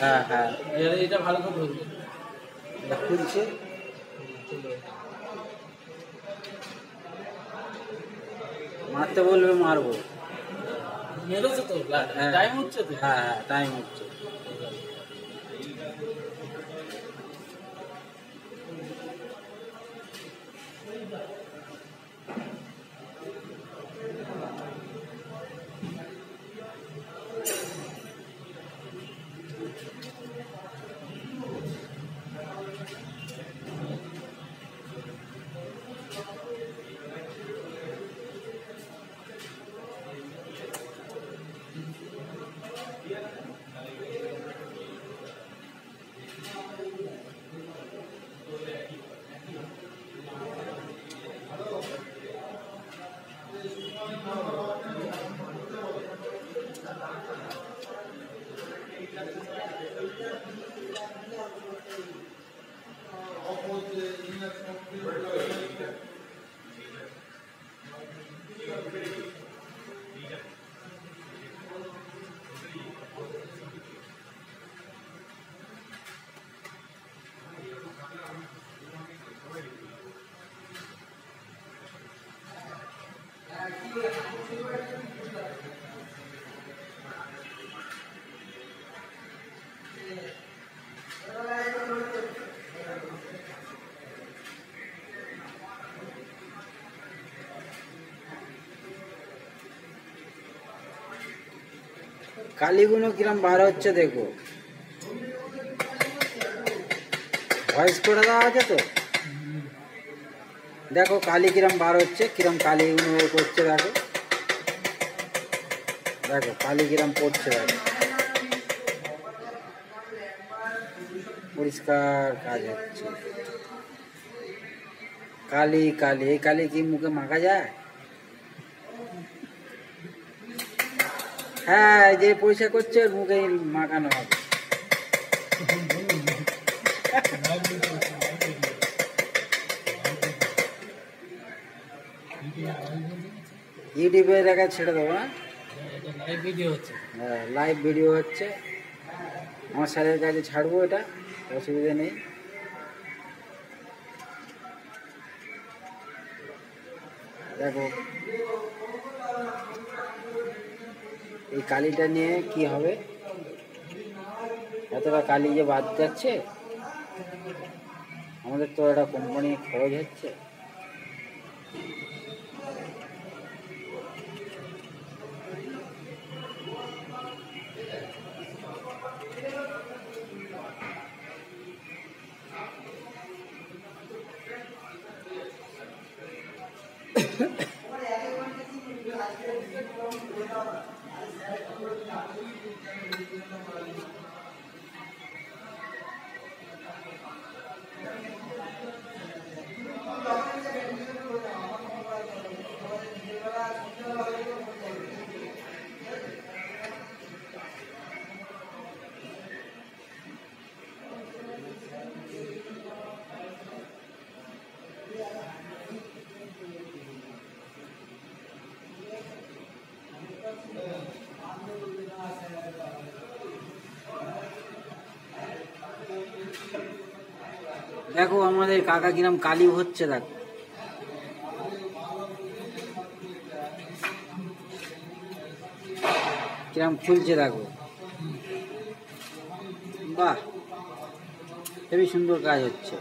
হ্যাঁ হ্যাঁ এটা ভালো করে ধরবে। এটা খুলছে। মারতে বলবে মারবো। মেরেছে তো হ্যাঁ টাইম হচ্ছে তো। হ্যাঁ হ্যাঁ টাইম হচ্ছে। কালীগুলো কিরম বার হচ্ছে দেখো। ভয়েস করে দেওয়া আছে তো, দেখো কালি কিরম বার হচ্ছে, কিরম কালীগুলো করছে দেখো। দেখো কালি কিরম পড়ছে দেখো, পরিষ্কার কাজ হচ্ছে। কালি কালি, এই কালি কি মুখে মাখা যায়? হ্যাঁ, যে পয়সা করছে ওর মুখে মাখানো হবে। ইউটিউবে দেখা ছেড়ে দেবো না, লাইভ ভিডিও হচ্ছে। হ্যাঁ লাইভ ভিডিও হচ্ছে, আমার স্যারের কাছে ছাড়বো, এটা অসুবিধা নেই। দেখো এই কালিটা নিয়ে কি হবে, এতটা কালি যে বাদ যাচ্ছে, আমাদের তো একটা কোম্পানি খরচ হচ্ছে। দেখো আমাদের কাকা কিরম কালি হচ্ছে, দেখো কিরম খুলছে, দেখো বাহ, খুবই সুন্দর কাজ হচ্ছে।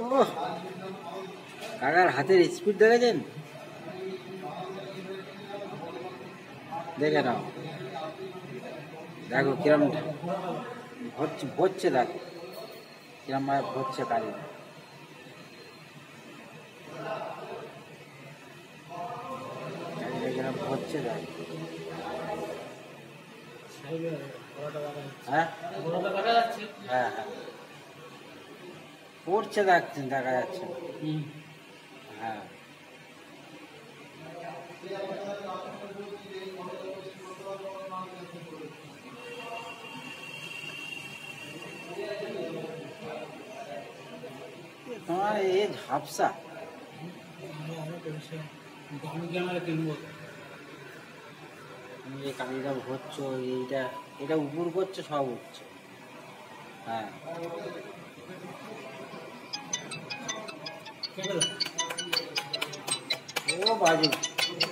ওহ, কাকার হাতের স্পিড দেখেছেন? দেখে নাও, দেখো কিরম ভরছে, দেখো কিরম ভাবে ভরছে কালি। কিরম ভরছে দেখো। হ্যাঁ হ্যাঁ হ্যাঁ পড়ছে, দেখছেন, দেখা যাচ্ছে। হ্যাঁ তোমার এই ঝাপসা, দামি ক্যামেরা কিনবো। এই কালিটা হচ্ছে, এইটা এটা উপর করছে, সব উঠছে। হ্যাঁ, কেটে দাও। ও বাজু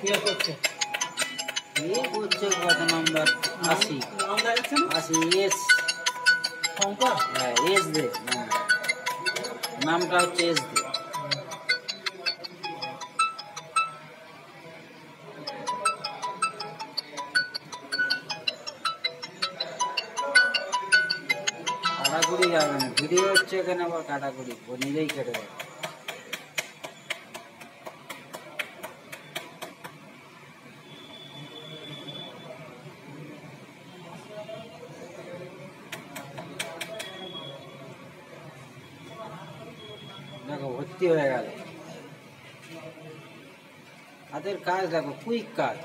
কে করছে? এ করছে কত নাম্বার? 80। নাম দেখাচ্ছে না? 80 এস। শঙ্কর? হ্যাঁ, এস দে। হ্যাঁ, নামটা হচ্ছে এস দে। কাটাকুড়ি যাবে না, ভিডিও হচ্ছে এখানে, আবার কাটাকুড়ি ও নিজেই কেটে দেবে। দেখো ভর্তি হয়ে গেল। হাতের কাজ দেখো, কুইক কাজ।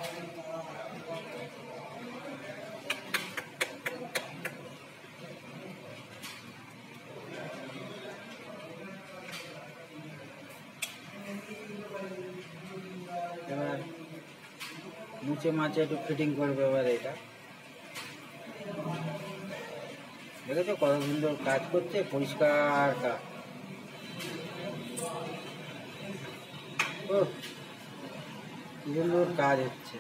এবার মুছে মাছে একটু ফিটিং করবে এবার এটা। দেখেছো কত সুন্দর কাজ করছে, পরিষ্কার কাজ। ও কি সুন্দর কাজ হচ্ছে।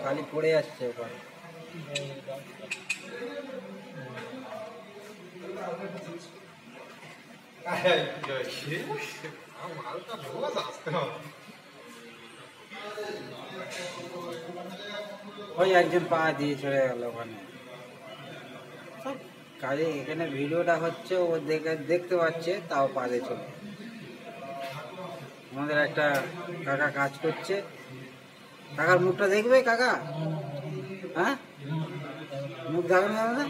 খালি পড়ে যাচ্ছে ওখানে। ওই একজন পা দিয়ে চলে গেল ওখানে। কাজে এখানে ভিডিওটা হচ্ছে, ও দেখতে পাচ্ছে, তাও পা দিয়ে চলে। আমাদের একটা কাকা কাজ করছে, কাকার মুখটা দেখবে কাকা? হ্যাঁ, মুখ দেখানো যাবে না?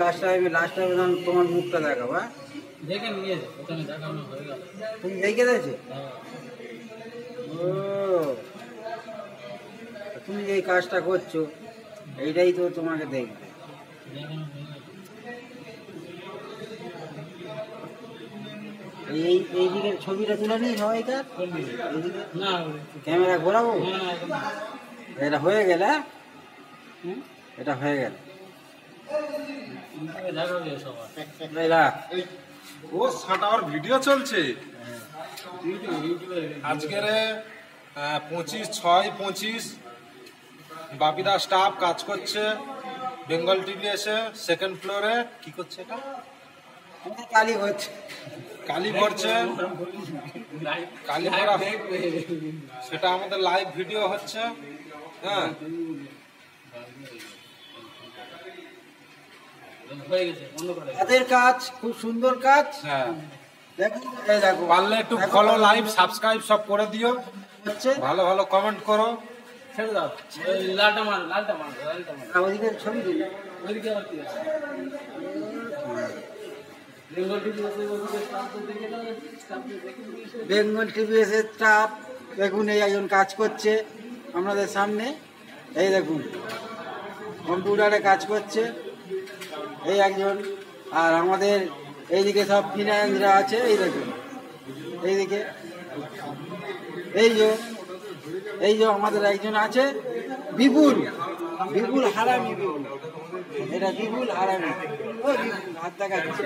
লাস্ট টাইমে তোমার মুখটা দেখাবো। হ্যাঁ, দেখে নিয়ে ওখানে দেখানো হয়ে গেল। তুমি দেখে দিয়েছো? ও, তুমি যে এই কাজটা করছো, এইটাই তো তোমাকে দেখবে। দেখানো হয়ে গেল। এই দিকের ছবিটা তুলে নিই সবাইকার। এইদিকে না, ক্যামেরা ঘোরাবো। না, এটা হয়ে গেলে, এটা হয়ে গেল। দেখাবে সবার। এই রাখ। ও সাঁটার ভিডিও চলছে ইউটিউবে আজকের 25/6/25 বাপিদা স্টাফ কাজ করছে বেঙ্গল টিভি এসে সেকেন্ড ফ্লোরে। কি করছে এটা? আমাদের কালি হচ্ছে। কালি ভরছে, কালি ভরা, সেটা আমাদের লাইভ ভিডিও হচ্ছে। হ্যাঁ, হয়ে গেছে, বন্ধ করে। হাতের কাজ, খুব সুন্দর কাজ। হ্যাঁ, দেখুন, এই দেখো পারলে একটু ফলো, লাইভ, সাবস্ক্রাইব সব করে দিও। হচ্ছে। ভালো ভালো কমেন্ট করো। ছেড়ে দাও। ওই লালটা মার, লালটা মার, লালটা মার। আর ওইদিকে ছবি দিন। ওইদিকে আবার কি আছে? বেঙ্গল টিভি আছে, ওইদিকে স্টাফদের দেখে দাও, স্টাফদের দেখে দিয়েছে। বেঙ্গল টিভিএস এর স্টাফ দেখুন, এই একজন কাজ করছে আপনাদের সামনে। এই দেখুন, কম্পিউটারে কাজ করছে এই একজন। আর আমাদের এইদিকে সব ফিনান্সরা আছে। এই দেখুন, এইদিকে এই যে আমাদের একজন আছে, বিপুল হারামি। বিপুল, এটা বিপুল হারামি। ও বিপুল হাত দেখাচ্ছে।